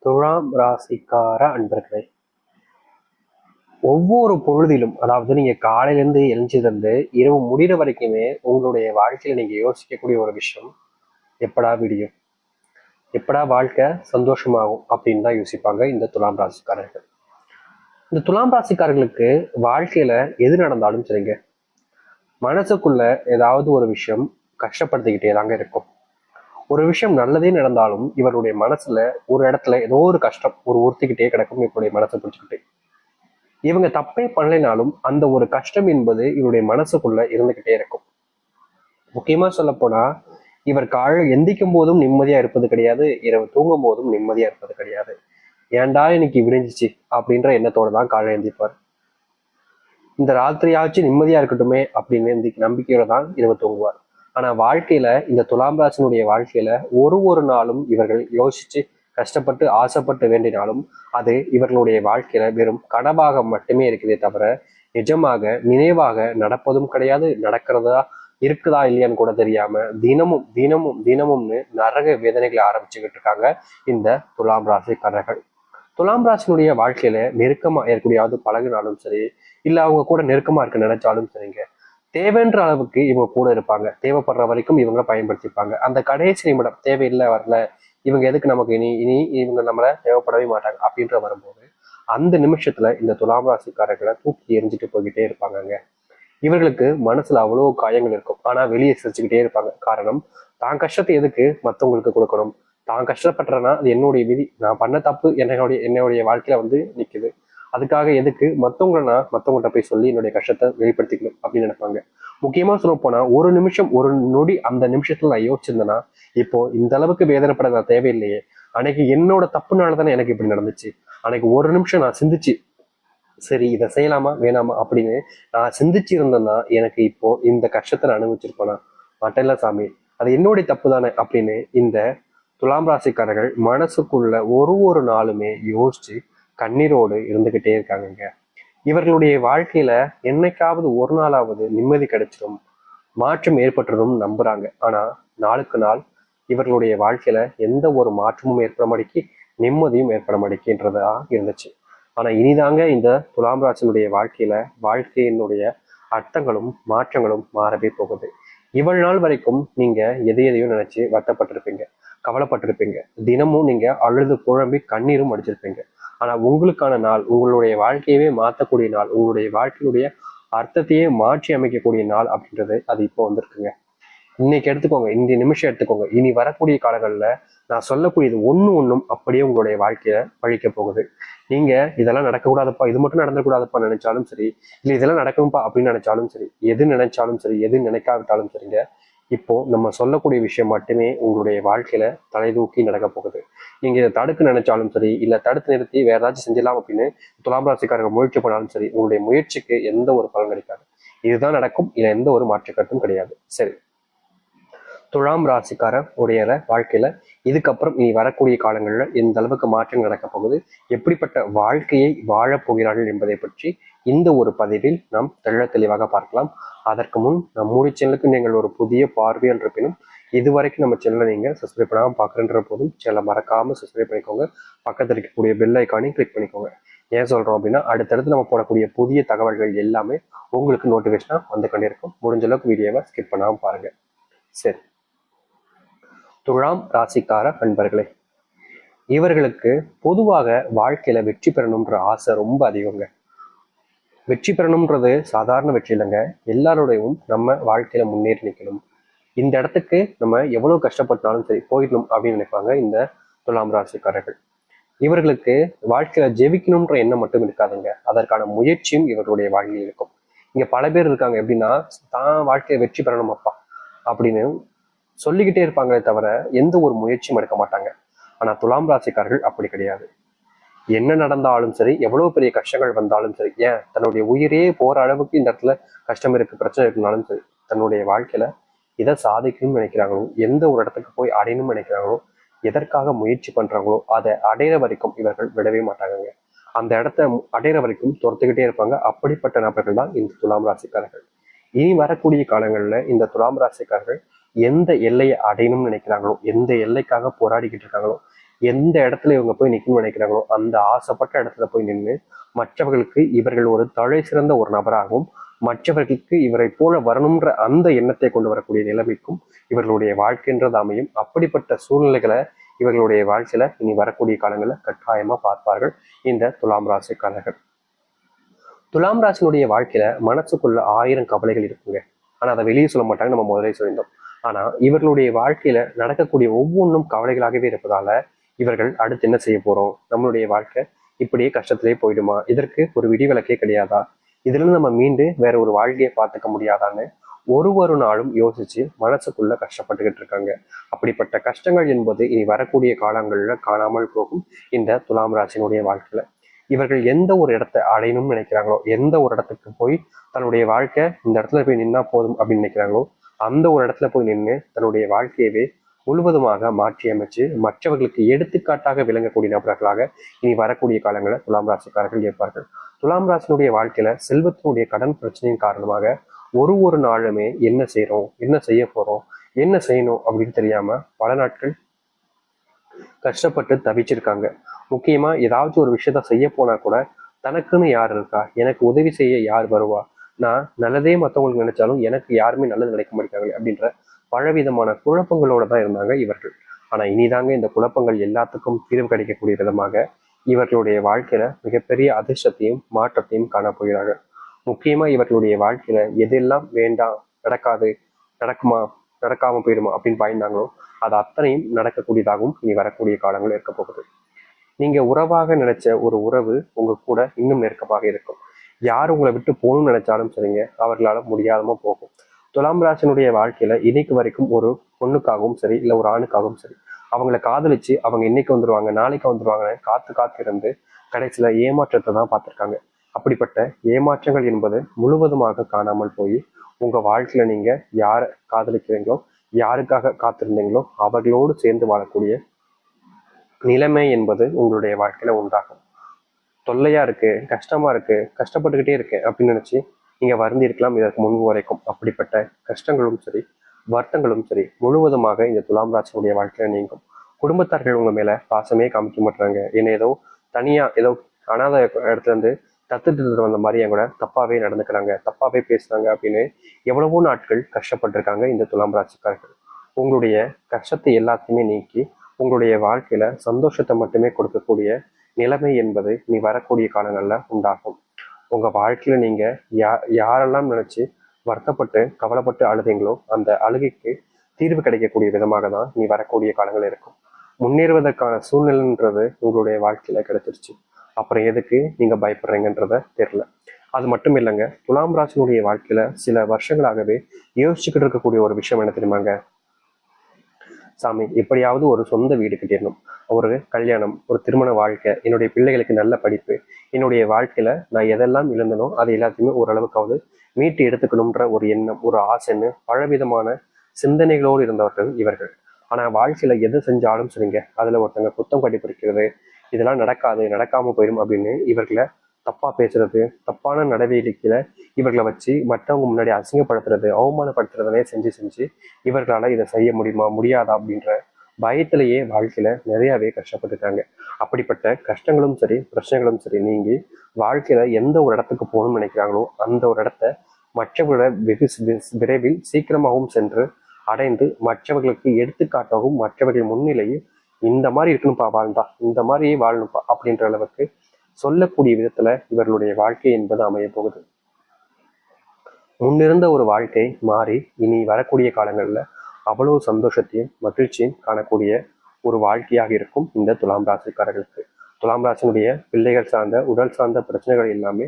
துலாம் ராசிக்கார அன்பர்களே, ஒவ்வொரு பொழுதிலும், அதாவது நீங்க காலையிலேருந்து எழுந்ததுலேருந்து இரவு முடிகிற வரைக்குமே உங்களுடைய வாழ்க்கையில நீங்க யோசிக்கக்கூடிய ஒரு விஷயம், எப்படா விடியும், எப்படா வாழ்க்கை சந்தோஷமாகும் அப்படின்னு தான் யோசிப்பாங்க இந்த துலாம் ராசிக்காரர்கள். இந்த துலாம் ராசிக்காரர்களுக்கு வாழ்க்கையில எது நடந்தாலும் சரிங்க, மனசுக்குள்ள ஏதாவது ஒரு விஷயம் கஷ்டப்படுத்திக்கிட்டே தாங்க இருக்கும். ஒரு விஷயம் நல்லதே நடந்தாலும் இவருடைய மனசுல ஒரு இடத்துல ஏதோ ஒரு கஷ்டம் ஒரு உறுத்திக்கிட்டே கிடக்கும். இவருடைய மனசை பிடிச்சிக்கிட்டு இவங்க தப்பே பண்ணலைனாலும் அந்த ஒரு கஷ்டம் என்பது இவருடைய மனசுக்குள்ள இருந்துகிட்டே இருக்கும். முக்கியமா சொல்ல போனா, இவர் காலையில் எந்திக்கும் போதும் நிம்மதியா இருப்பது கிடையாது, இரவு தூங்கும் போதும் நிம்மதியா இருப்பது கிடையாது. ஏன்டா இன்னைக்கு விடிஞ்சிச்சு அப்படின்ற எண்ணத்தோட தான் காலையில் எந்திப்பார். இந்த ராத்திரியாச்சும் நிம்மதியா இருக்கட்டுமே அப்படின்னு நம்பிக்கையோட தான் இரவு தூங்குவார். ஆனா வாழ்க்கையில இந்த துலாம் ராசினுடைய வாழ்க்கையில ஒரு நாளும் இவர்கள் யோசிச்சு கஷ்டப்பட்டு ஆசைப்பட்டு வேண்டினாலும் அது இவர்களுடைய வாழ்க்கையில வெறும் கனவாக மட்டுமே இருக்குதே தவிர நிஜமாக நினைவாக நடப்பதும் கிடையாது. நடக்கிறதா இருக்குதா இல்லையான்னு கூட தெரியாம தினமும் தினமும் தினமும்னு நரக வேதனைகளை ஆரம்பிச்சுக்கிட்டு இருக்காங்க இந்த துலாம் ராசிக்காரர்கள். துலாம் ராசினுடைய வாழ்க்கையில நெருக்கமா இருக்கக்கூடியாவது பழகினாலும் சரி, இல்ல அவங்க கூட நெருக்கமா இருக்க நினைச்சாலும் சரிங்க, தேவைன்ற அளவுக்கு இவங்க கூட இருப்பாங்க. தேவைப்படுற வரைக்கும் இவங்க பயன்படுத்திப்பாங்க. அந்த கடைசி நிமிடம் தேவையில்லை வரல, இவங்க எதுக்கு நமக்கு இனி இனி இவங்க நம்மள தேவைப்படவே மாட்டாங்க அப்படின்ற வரும்போது அந்த நிமிஷத்துல இந்த துலாம் ராசிக்காரர்களை தூக்கி எரிஞ்சிட்டு போய்கிட்டே இருப்பாங்கங்க. இவர்களுக்கு மனசுல அவ்வளவு காயங்கள் இருக்கும், ஆனா வெளியே சிரிச்சுக்கிட்டே இருப்பாங்க. காரணம், தான் கஷ்டத்தை எதுக்கு மத்தவங்களுக்கு கொடுக்கணும், தான் கஷ்டப்படுறேன்னா அது என்னுடைய விதி, நான் பண்ண தப்பு என்னுடைய வாழ்க்கையில நிக்குது, அதுக்காக எதுக்கு மத்தவங்கள்ட்ட போய் சொல்லி என்னுடைய கஷ்டத்தை வெளிப்படுத்திக்கணும் அப்படின்னு நினைப்பாங்க. முக்கியமா சொல்ல போனா ஒரு நிமிஷம் ஒரு நொடி அந்த நிமிஷத்துல நான் யோசிச்சிருந்தேன்னா இப்போ இந்த அளவுக்கு வேதனைப்பட நான் தேவையில்லையே, அன்னைக்கு என்னோட தப்புனால தானே எனக்கு இப்படி நடந்துச்சு, அன்னைக்கு ஒரு நிமிஷம் நான் சிந்திச்சு சரி இதை செய்யலாமா வேணாமா அப்படின்னு நான் சிந்திச்சு இருந்தேன்னா எனக்கு இப்போ இந்த கஷ்டத்தை நான் அனுபவிச்சிருப்பேனா மட்டல்ல சாமி, அது என்னுடைய தப்பு தானே அப்படின்னு இந்த துலாம் ராசிக்காரர்கள் மனசுக்குள்ள ஒரு நாளுமே யோசிச்சு கண்ணீரோடு இருந்துகிட்டே இருக்காங்க. இவர்களுடைய வாழ்க்கையில என்னைக்காவது ஒரு நாளாவது நிம்மதி கிடைச்சிடும், மாற்றம் ஏற்பட்டுடும் நம்புறாங்க. ஆனா நாளுக்கு நாள் இவர்களுடைய வாழ்க்கையில எந்த ஒரு மாற்றமும் ஏற்பட மாட்டேங்கி, நிம்மதியும் ஏற்பட மாட்டேங்கின்றதா இருந்துச்சு. ஆனா இனிதாங்க இந்த துலாம் ராசினுடைய வாழ்க்கையினுடைய அர்த்தங்களும் மாற்றங்களும் மாறவே போகுது. இவ்வளவு நாள் வரைக்கும் நீங்க எதையும் நினைச்சு வருத்தப்பட்டிருப்பீங்க, கவலைப்பட்டிருப்பீங்க, தினமும் நீங்க அழுது புழம்பி கண்ணீரும் அடிச்சிருப்பீங்க. ஆனா உங்களுக்கான நாள், உங்களுடைய வாழ்க்கையவே மாற்றக்கூடிய நாள், உங்களுடைய வாழ்க்கையுடைய அர்த்தத்தையே மாற்றி அமைக்கக்கூடிய நாள் அப்படின்றது அது இப்போ வந்திருக்குங்க. இன்னைக்கு எடுத்துக்கோங்க, இந்த நிமிஷம் எடுத்துக்கோங்க, இனி வரக்கூடிய காலங்கள்ல நான் சொல்லக்கூடியது ஒண்ணும் அப்படியே உங்களுடைய வாழ்க்கைய பழிக்க போகுது. நீங்க இதெல்லாம் நடக்கக்கூடாதுப்பா, இது மட்டும் நடந்துக்கூடாதுப்பா நினைச்சாலும் சரி, இல்ல இதெல்லாம் நடக்கும்பா அப்படின்னு நினைச்சாலும் சரி, எது நினைச்சாலும் சரி, எது நினைக்காவிட்டாலும் சரிங்க, இப்போ நம்ம சொல்லக்கூடிய விஷயம் மட்டுமே உங்களுடைய வாழ்க்கையில தலை தூக்கி நடக்க போகுது. நீங்க இதை தடுக்க நினைச்சாலும் சரி, இல்ல தடுத்து நிறுத்தி வேற ஏதாச்சும் செஞ்சிடலாம் அப்படின்னு துலாம் ராசிக்காரர்கள் முயற்சி பண்ணாலும் சரி, உங்களுடைய முயற்சிக்கு எந்த ஒரு பலன் கிடைக்காது. இதுதான் நடக்கும், இல்ல எந்த ஒரு மாற்று கருத்தும் கிடையாது. சரி, துலாம் ராசிக்கார உடைய வாழ்க்கையில இதுக்கப்புறம் இனி வரக்கூடிய காலங்களில் எந்த அளவுக்கு மாற்றம் நடக்க போகுது, எப்படிப்பட்ட வாழ்க்கையை வாழப் போகிறார்கள் என்பதை பற்றி இந்த ஒரு பதிவில் நாம் தெளிவாக பார்க்கலாம். அதற்கு முன் நம்முடைய சேனலுக்கு நீங்கள் ஒரு புதிய பார்வையால் இருப்பினும் இதுவரைக்கும் நம்ம சேனலை நீங்க சப்ஸ்கிரைப் பண்ணாமல் பார்க்குறன்ற போதும் சேனலை மறக்காம சப்ஸ்கிரைப் பண்ணிக்கோங்க. பக்கத்தில் இருக்கக்கூடிய பெல் ஐக்கானையும் கிளிக் பண்ணிக்கோங்க. ஏன் சொல்றோம் அப்படின்னா அடுத்தடுத்து நம்ம போடக்கூடிய புதிய தகவல்கள் எல்லாமே உங்களுக்கு நோட்டிஃபிகேஷனா வந்து கொண்டே இருக்கும். முடிஞ்ச அளவுக்கு வீடியோவை ஸ்கிப் பண்ணாமல் பாருங்க. சரி, துலாம் ராசிக்கார நண்பர்களே, இவர்களுக்கு பொதுவாக வாழ்க்கையில வெற்றி பெறணும்ன்ற ஆசை ரொம்ப அதிகங்க. வெற்றி பெறணும்ன்றது சாதாரண வெற்றி இல்லைங்க, எல்லாரோடையும் நம்ம வாழ்க்கையில முன்னேறி நிற்கணும், இந்த இடத்துக்கு நம்ம எவ்வளவு கஷ்டப்பட்டாலும் சரி போயிடணும் அப்படின்னு நினைப்பாங்க இந்த துலாம் ராசிக்காரர்கள். இவர்களுக்கு வாழ்க்கையில ஜெயிக்கணும்ன்ற எண்ணம் மட்டும் இருக்காதுங்க, அதற்கான முயற்சியும் இவர்களுடைய வாழ்க்கையில் இருக்கும். இங்க பல பேர் இருக்காங்க எப்படின்னா, தான் வாழ்க்கையை வெற்றி பெறணும் அப்பா அப்படின்னு சொல்லிக்கிட்டே இருப்பாங்களே தவிர எந்த ஒரு முயற்சியும் எடுக்க மாட்டாங்க. ஆனா துலாம் ராசிக்காரர்கள் அப்படி கிடையாது. என்ன நடந்தாலும் சரி, எவ்வளவு பெரிய கஷ்டங்கள் வந்தாலும் சரி, ஏன் தன்னுடைய உயிரே போற அளவுக்கு இந்த இடத்துல கஷ்டம் இருக்கு, பிரச்சனை இருக்குனாலும் சரி, தன்னுடைய வாழ்க்கையில எதை சாதிக்கணும்னு நினைக்கிறாங்களோ, எந்த ஒரு இடத்துக்கு போய் அடையணும்னு நினைக்கிறாங்களோ, எதற்காக முயற்சி பண்றாங்களோ அதை அடையிற வரைக்கும் இவர்கள் விடவே மாட்டாங்க. அந்த இடத்த அடையிற வரைக்கும் துரத்துக்கிட்டே இருப்பாங்க. அப்படிப்பட்ட நபர்கள் தான் இந்த துலாம் ராசிக்காரர்கள். இனி வரக்கூடிய காலங்கள்ல இந்த துலாம் ராசிக்காரர்கள் எந்த எல்லையை அடையணும்னு நினைக்கிறாங்களோ, எந்த எல்லைக்காக போராடிக்கிட்டு இருக்காங்களோ, எந்த இடத்துல இவங்க போய் நிற்கணும்னு நினைக்கிறாங்களோ அந்த ஆசைப்பட்ட இடத்துல போய் நின்று மற்றவர்களுக்கு இவர்கள் ஒரு தலை சிறந்த ஒரு நபராகவும் மற்றவர்களுக்கு இவரை போல வரணுன்ற அந்த எண்ணத்தை கொண்டு வரக்கூடிய நிலைமைக்கும் இவர்களுடைய வாழ்க்கைன்றது அமையும். அப்படிப்பட்ட சூழ்நிலைகளை இவர்களுடைய வாழ்க்கையில இனி வரக்கூடிய காலங்களில் கட்டாயமா பார்ப்பார்கள் இந்த துலாம் ராசிக்காரர்கள். துலாம் ராசினுடைய வாழ்க்கையில மனசுக்குள்ள 1000 கவலைகள் இருக்குங்க. ஆனா அதை வெளியே சொல்ல மாட்டாங்க, நம்ம முதலே சொல்லியிருந்தோம். ஆனா இவர்களுடைய வாழ்க்கையில நடக்கக்கூடிய ஒவ்வொன்றும் கவலைகளாகவே இருப்பதால இவர்கள் அடுத்து என்ன செய்ய போறோம், நம்மளுடைய வாழ்க்கை இப்படியே கஷ்டத்திலே போயிடுமா, இதற்கு ஒரு விடிவிலக்கே கிடையாதா, இதுல இருந்து நம்ம மீண்டு வேற ஒரு வாழ்க்கையை பார்த்துக்க முடியாதான்னு ஒரு நாளும் யோசிச்சு மனசுக்குள்ள கஷ்டப்பட்டுக்கிட்டு இருக்காங்க. அப்படிப்பட்ட கஷ்டங்கள் என்பது இனி வரக்கூடிய காலங்கள்ல காணாமல் போகும் இந்த துலாம் ராசினுடைய வாழ்க்கையில. இவர்கள் எந்த ஒரு இடத்தை அடையணும்னு நினைக்கிறாங்களோ, எந்த ஒரு இடத்துக்கு போய் தன்னுடைய வாழ்க்கை இந்த இடத்துல போய் நின்னா போதும் அப்படின்னு நினைக்கிறாங்களோ அந்த ஒரு இடத்துல போய் நின்று தன்னுடைய வாழ்க்கையவே முழுவதுமாக மாற்றி அமைச்சு மற்றவர்களுக்கு எடுத்துக்காட்டாக விளங்கக்கூடிய நபர்களாக இனி வரக்கூடிய காலங்களில் துலாம் ராசிக்காரர்கள் இருப்பார்கள். துலாம் ராசினுடைய வாழ்க்கையில செல்வத்தினுடைய கடன் பிரச்சனையின் காரணமாக ஒரு நாளுமே என்ன செய்யறோம், என்ன செய்ய போறோம், என்ன செய்யணும் அப்படின்னு தெரியாம பல நாட்கள் கஷ்டப்பட்டு தவிச்சிருக்காங்க. முக்கியமா ஏதாச்சும் ஒரு விஷயத்த செய்ய போனா கூட தனக்குன்னு யார் இருக்கா, எனக்கு உதவி செய்ய யார் வருவா, நான் நல்லதே மற்றவங்களுக்கு நினைச்சாலும் எனக்கு யாருமே நல்லது நினைக்க மாட்டாங்களே அப்படின்ற பலவிதமான குழப்பங்களோட தான் இருந்தாங்க இவர்கள். ஆனா இனிதாங்க இந்த குழப்பங்கள் எல்லாத்துக்கும் தீர்வு கிடைக்கக்கூடிய விதமாக இவர்களுடைய வாழ்க்கையில மிகப்பெரிய அதிர்ஷ்டத்தையும் மாற்றத்தையும் காணப்போகிறார்கள். முக்கியமா இவர்களுடைய வாழ்க்கையில எதெல்லாம் வேண்டாம், நடக்காது, நடக்குமா, நடக்காம போயிடுமா அப்படின்னு பயந்தாங்களோ அது அத்தனையும் நடக்கக்கூடியதாகவும் இனி வரக்கூடிய காலங்கள் இருக்க போகுது. நீங்க உறவாக நினைச்ச ஒரு உறவு உங்க கூட இன்னும் நெருக்கமாக இருக்கும். யார் உங்களை விட்டு போகணும்னு நினைச்சாலும் சரிங்க, அவர்களால முடியாதமா போகும். துலாம் ராசினுடைய வாழ்க்கையில இன்னைக்கு வரைக்கும் ஒரு பொண்ணுக்காகவும் சரி இல்லை ஒரு ஆணுக்காகவும் சரி அவங்கள காதலிச்சு அவங்க இன்னைக்கு வந்துருவாங்க நாளைக்கு வந்துருவாங்கன்னு காத்து இருந்து கடைசியில ஏமாற்றத்தை தான் பார்த்துருக்காங்க. அப்படிப்பட்ட ஏமாற்றங்கள் என்பது முழுவதுமாக காணாமல் போய் உங்க வாழ்க்கையில நீங்க யாரை காதலிக்கிறீங்களோ, யாருக்காக காத்திருந்தீங்களோ அவர்களோடு சேர்ந்து வாழக்கூடிய நிலைமை என்பது உங்களுடைய வாழ்க்கையில உண்டாகும். தொல்லையா இருக்கு, கஷ்டமா இருக்கு, கஷ்டப்பட்டுக்கிட்டே இருக்கேன் அப்படின்னு நினைச்சு நீங்க வருந்தி இருக்கலாம் இதற்கு முன்பு வரைக்கும். அப்படிப்பட்ட கஷ்டங்களும் சரி வருத்தங்களும் சரி முழுவதுமாக இந்த துலாம் ராசியுடைய வாழ்க்கையில நீங்கும். குடும்பத்தார்கள் உங்க மேல பாசமே காமிக்க மாட்டாங்க, என்ன ஏதோ தனியா ஏதோ அனாத இடத்துல இருந்து தத்து வந்த மாதிரி என் கூட தப்பாவே நடந்துக்கிறாங்க, தப்பாவே பேசுறாங்க அப்படின்னு எவ்வளவோ நாட்கள் கஷ்டப்பட்டிருக்காங்க இந்த துலாம் ராசிக்காரர்கள். உங்களுடைய கஷ்டத்தை எல்லாத்தையுமே நீக்கி உங்களுடைய வாழ்க்கையில சந்தோஷத்தை மட்டுமே கொடுக்கக்கூடிய நிலைமை என்பது நீ வரக்கூடிய காலங்கள்ல உண்டாகும். உங்க வாழ்க்கையில நீங்க யாரெல்லாம் நினைச்சு வருத்தப்பட்டு கவலைப்பட்டு அழுதீங்களோ அந்த அழுகைக்கு தீர்வு கிடைக்கக்கூடிய விதமாக தான் நீ வரக்கூடிய காலங்கள் இருக்கும். முன்னேறுவதற்கான சூழ்நிலைன்றது உங்களுடைய வாழ்க்கையில கிடைச்சிருச்சு. அப்புறம் எதுக்கு நீங்க பயப்படுறீங்கன்றத தெரியல. அது மட்டும் இல்லைங்க, துலாம் ராசினுடைய வாழ்க்கையில சில வருஷங்களாகவே யோசிச்சுக்கிட்டு இருக்கக்கூடிய ஒரு விஷயம் என்ன தெரியுமாங்க, சாமி எப்படியாவது ஒரு சொந்த வீடு கட்டிடணும், ஒரு கல்யாணம், ஒரு திருமண வாழ்க்கை, என்னுடைய பிள்ளைகளுக்கு நல்ல படிப்பு, என்னுடைய வாழ்க்கையில நான் எதெல்லாம் இழந்தனோ அது எல்லாத்தையுமே ஓரளவுக்காவது மீட்டு எடுத்துக்கணும்ன்ற ஒரு எண்ணம், ஒரு ஆசைன்னு பலவிதமான சிந்தனைகளோடு இருந்தவர்கள் இவர்கள். ஆனா வாழ்க்கையில எது செஞ்சாலும் சரிங்க அதுல ஒருத்தங்க குத்தம் கண்டுபிடிக்கிறது, இதெல்லாம் நடக்காது, நடக்காம போயிடும் அப்படின்னு இவர்களை தப்பா பேசுறது, தப்பான நடவடிக்கையில இவர்களை வச்சு மற்றவங்க முன்னாடி அசிங்கப்படுத்துறது, அவமானப்படுத்துறதுனே செஞ்சு இவர்களால இதை செய்ய முடியுமா முடியாதா அப்படின்ற பயத்திலேயே வாழ்க்கையில நிறையவே கஷ்டப்பட்டுட்டாங்க. அப்படிப்பட்ட கஷ்டங்களும் சரி பிரச்சனைகளும் சரி நீங்கி வாழ்க்கையில எந்த ஒரு இடத்துக்கு போகணும்னு நினைக்கிறாங்களோ அந்த ஒரு இடத்த மற்றவர்களோட வெகு விரைவில் சீக்கிரமாகவும் சென்று அடைந்து மற்றவர்களுக்கு எடுத்துக்காட்டாகவும் மற்றவர்கள் முன்னிலையில் இந்த மாதிரி இருக்கணும்ப்பா வாழ்ந்தா, இந்த மாதிரியே வாழணும்ப்பா அப்படின்ற அளவுக்கு சொல்லக்கூடிய விதத்துல இவர்களுடைய வாழ்க்கை என்பது அமைய போகுது. முன்னிருந்த ஒரு வாழ்க்கை மாறி இனி வரக்கூடிய காலங்கள்ல அவ்வளவு சந்தோஷத்தையும் மகிழ்ச்சியும் காணக்கூடிய ஒரு வாழ்க்கையாக இருக்கும் இந்த துலாம் ராசிக்காரர்களுக்கு. துலாம் ராசினுடைய பிள்ளைகள் சார்ந்த உடல் சார்ந்த பிரச்சனைகள் எல்லாமே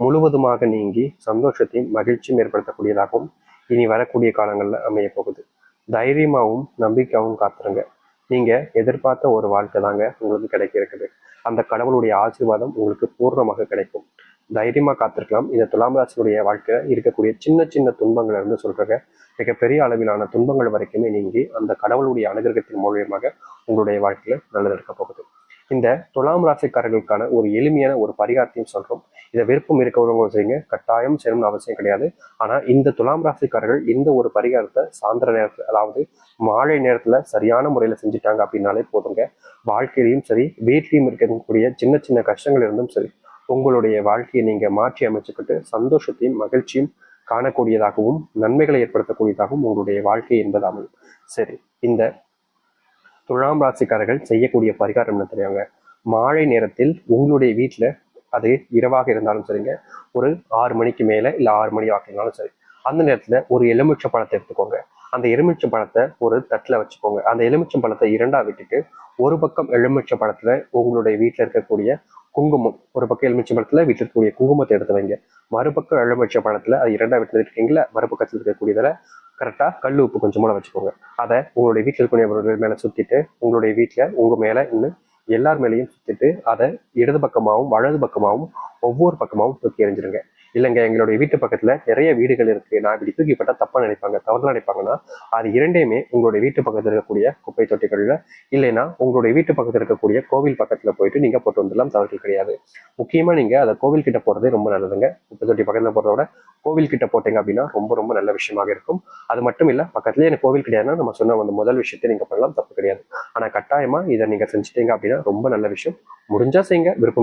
முழுவதுமாக நீங்கி சந்தோஷத்தையும் மகிழ்ச்சியும் ஏற்படுத்தக்கூடியதாகவும் இனி வரக்கூடிய காலங்கள்ல அமைய போகுது. தைரியமாகவும் நம்பிக்கையாகவும் காத்துருங்க. நீங்க எதிர்பார்த்த ஒரு வாழ்க்கை தாங்க உங்களுக்கு கிடைக்க இருக்குது. அந்த கடவுளுடைய ஆசீர்வாதம் உங்களுக்கு பூர்ணமாக கிடைக்கும். தைரியமா காத்திருக்கலாம். இந்த துலாம் ராசியுடைய வாழ்க்கையில இருக்கக்கூடிய சின்ன துன்பங்கள் இருந்து சொல்றாங்க மிகப்பெரிய அளவிலான துன்பங்கள் வரைக்குமே நீங்கி அந்த கடவுளுடைய அனுகிரகத்தின் மூலியமாக உங்களுடைய வாழ்க்கையில நல்லது இருக்க போகுது. இந்த துலாம் ராசிக்காரர்களுக்கான ஒரு எளிமையான ஒரு பரிகாரத்தையும் சொல்றோம். இதை விருப்பம் இருக்கவங்க செய்யுங்க, கட்டாயம் செய்யணும்னு அவசியம் கிடையாது. ஆனா இந்த துலாம் ராசிக்காரர்கள் இந்த ஒரு பரிகாரத்தை சாயந்தர நேரத்துல, அதாவது மாலை நேரத்துல சரியான முறையில செஞ்சுட்டாங்க அப்படின்னாலே போதுங்க. வாழ்க்கையிலையும் சரி, வீட்லயும் இருக்கக்கூடிய சின்ன சின்ன கஷ்டங்கள் இருந்தும் சரி, உங்களுடைய வாழ்க்கையை நீங்க மாற்றி அமைச்சுக்கிட்டு சந்தோஷத்தையும் மகிழ்ச்சியும் காணக்கூடியதாகவும் நன்மைகளை ஏற்படுத்தக்கூடியதாகவும் உங்களுடைய வாழ்க்கை என்பது அமையும். சரி, இந்த துலாம் ராசிக்காரர்கள் செய்யக்கூடிய பரிகாரம் என்ன தெரியாங்க? மாலை நேரத்தில் உங்களுடைய வீட்டுல, அது இரவாக இருந்தாலும் சரிங்க, ஒரு 6 மணிக்கு மேல இல்ல 6 மணி ஆகினாலும் சரி, அந்த நேரத்துல ஒரு எலுமிச்சை பழத்தை எடுத்துக்கோங்க. அந்த எலுமிச்சை பழத்தை ஒரு தட்டுல வச்சுக்கோங்க. அந்த எலுமிச்சை பழத்தை இரண்டா விட்டுட்டு, ஒரு பக்கம் எலுமிச்சை பழத்துல உங்களுடைய வீட்டுல இருக்கக்கூடிய குங்குமம், ஒரு பக்கம் எலுமிச்சை பழத்துல வீட்டுல இருக்கக்கூடிய குங்குமத்தை எடுத்து வைங்க. மறுபக்கம் எலுமிச்சை பழத்துல அது இரண்டா விட்டு இருக்கீங்களா, மறுபக்கத்தில் இருக்கக்கூடியதுல கரெக்டா கல் உப்பு கொஞ்சம் வச்சுக்கோங்க. அதை உங்களுடைய வீட்டில் இருக்கக்கூடியவர்கள் மேல சுத்திட்டு, உங்களுடைய வீட்டுல உங்க மேல இன்னும் எல்லார் மேலேயும் சுத்திட்டு, அதை இடது பக்கமாகவும் வலது பக்கமாகவும் ஒவ்வொரு பக்கமாகவும் தூக்கி எறிஞ்சிருங்க. இல்லைங்க, எங்களுடைய வீட்டு பக்கத்துல நிறைய வீடுகள் இருக்கு, நான் இப்படி தூக்கிப்பட்டா தப்பா நினைப்பாங்க, தவறுலாம் நினைப்பாங்கன்னா, அது இரண்டையுமே உங்களுடைய வீட்டு பக்கத்துல இருக்கக்கூடிய குப்பை தொட்டிகள்ல, இல்லைன்னா உங்களுடைய வீட்டு பக்கத்துல இருக்கக்கூடிய கோவில் பக்கத்துல போயிட்டு நீங்க போட்டு வந்துடலாம், தவறுகள் கிடையாது. முக்கியமா நீங்க அதை கோவில் கிட்ட போறதே ரொம்ப நல்லதுங்க. குப்பை தொட்டி பக்கத்துல போறத விட கோவில் கிட்ட போட்டீங்க அப்படின்னா ரொம்ப ரொம்ப நல்ல விஷயமாக இருக்கும். அது மட்டும் இல்ல, பக்கத்துலயே எனக்கு கோவில் கிடையாதுன்னா நம்ம சொன்ன அந்த முதல் விஷயத்தை நீங்க பண்ணலாம், தப்பு கிடையாது. ஆனா கட்டாயமா இதை நீங்க செஞ்சுட்டீங்க அப்படின்னா ரொம்ப நல்ல விஷயம். முடிஞ்சா செய்யுங்க, விருப்பம்